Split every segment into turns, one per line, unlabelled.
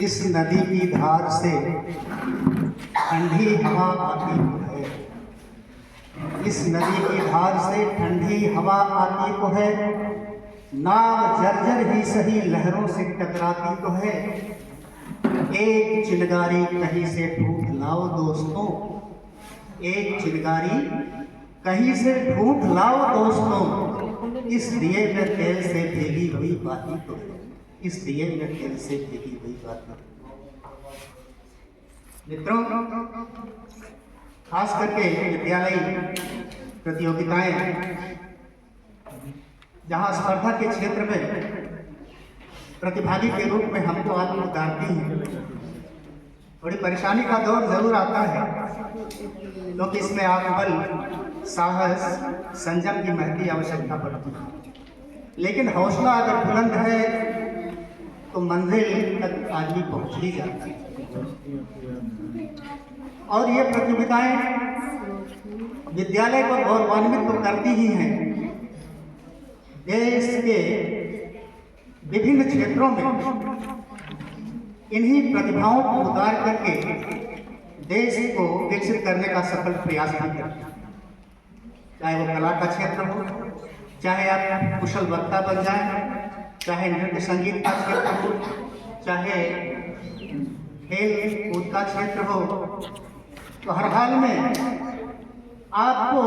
इस नदी की धार से ठंडी हवा आती है। इस नदी की धार से ठंडी हवा आती तो है, नाव जर्जर ही सही लहरों से टकराती तो है। एक चिनगारी कहीं से ढूंढ लाओ दोस्तों, एक चिनगारी कहीं से ढूंढ लाओ दोस्तों। इस दिए में तेल से भीगी हुई बाती तो है, इस दिए में तेल से भीगी हुई बाती। मित्रों, खास करके विद्यालय प्रतियोगिताएं जहां स्पर्धा के क्षेत्र में प्रतिभागी के रूप में हमको आत्म उतारती हैं, थोड़ी परेशानी का दौर जरूर आता है, क्योंकि इसमें आत्मबल, साहस, संयम की महती आवश्यकता पड़ती है। लेकिन हौसला अगर बुलंद है तो मंजिल तक आदमी पहुंच ही जाता है। और ये प्रतियोगिताएं विद्यालय को गौरवान्वित तो करती ही हैं। देश के विभिन्न क्षेत्रों में इन्हीं प्रतिभाओं को उतार करके देश को विकसित करने का सफल प्रयास भी करते हैं। चाहे वो कला का क्षेत्र हो, चाहे आप कुशल वक्ता बन जाएं, चाहे नृत्य संगीत का क्षेत्र हो, चाहे खेल कूद का क्षेत्र हो, तो हर हाल में आपको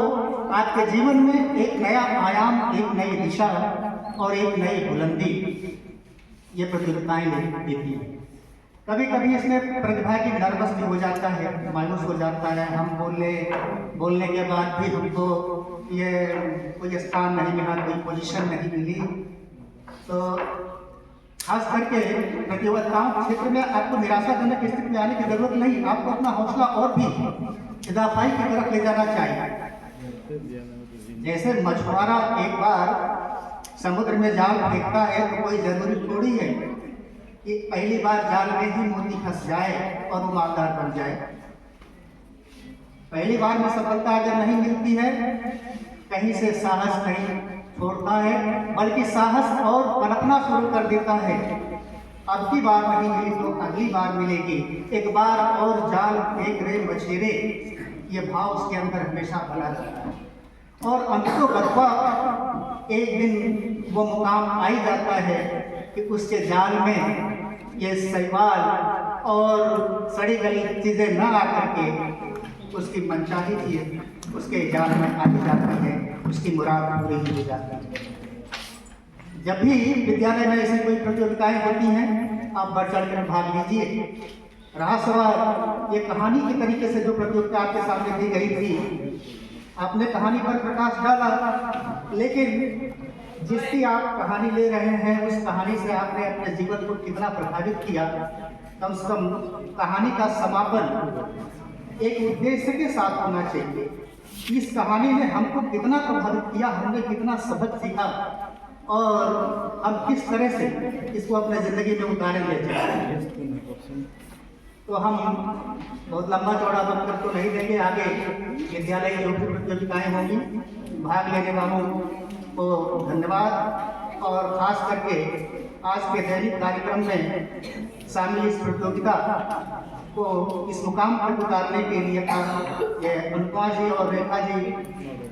आपके जीवन में एक नया आयाम, एक नई दिशा और एक नई बुलंदी ये प्रतियोगिताएं देती हैं। कभी कभी इसमें प्रतिभा की नर्वस भी हो जाता है, मायूस हो जाता है। हम बोलने के बाद भी हमको ये कोई स्थान नहीं मिला, कोई पोजीशन नहीं मिली। तो खास करके प्रतियोगिताओं के क्षेत्र में आपको निराशाजनक स्थिति में आने की जरूरत नहीं, आपको अपना हौसला और भी इजाफाई की तरफ ले जाना चाहिए। जैसे मछुआरा एक बार समुद्र में जाल फेंकता है तो कोई जरूरी थोड़ी है कि पहली बार जाल में ही मोती फंस जाए और वो मालदार बन जाए। पहली बार में सफलता अगर नहीं मिलती है, कहीं से साहस नहीं छोड़ता है, बल्कि साहस और पनपना शुरू कर देता है। अब की बार नहीं मिली तो अगली बार मिलेगी, एक बार और जाल फेंक रे मछेरे, ये भाव उसके अंदर हमेशा बना रहता है। और अंततोगत्वा एक दिन वो मुकाम आ ही जाता है कि उसके जाल में ये शैवाल और सड़ी गली चीजें न आकर के उसकी मनचाही चीज उसके जाल में आ जाती है, उसकी मुराद पूरी हो जाती है। जब भी विद्यालय में ऐसी कोई प्रतियोगिताएं होती हैं, आप बढ़ चढ़ कर भाग लीजिए। रहा सवाल ये कहानी के तरीके से जो प्रतियोगिता आपके सामने दी गई थी, आपने कहानी पर प्रकाश डाला, लेकिन जिसकी आप कहानी ले रहे हैं उस कहानी से आपने अपने जीवन को कितना प्रभावित किया। कम से कम कहानी का समापन एक उद्देश्य के साथ होना चाहिए। इस कहानी ने हमको कितना प्रभावित किया, हमने कितना सबक सीखा और हम किस तरह से इसको अपने जिंदगी में उतारेंगे। तो हम बहुत लंबा चौड़ा बनकर तो नहीं देंगे। आगे विद्यालय की जो भी प्रतियोगिताएं होंगी, भाग लेने वालों को धन्यवाद। और खास करके आज के दैनिक कार्यक्रम में शामिल इस प्रतियोगिता को इस मुकाम पर उतारने के लिए ये अनुपमा जी और रेखा जी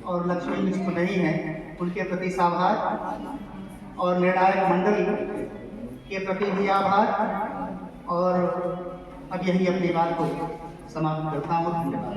और लक्ष्मी मिश्र नहीं हैं, उनके प्रति आभार और निर्णायक मंडल के प्रति भी आभार। और अब यही अपनी बात को समाप्त करता हूँ। धन्यवाद।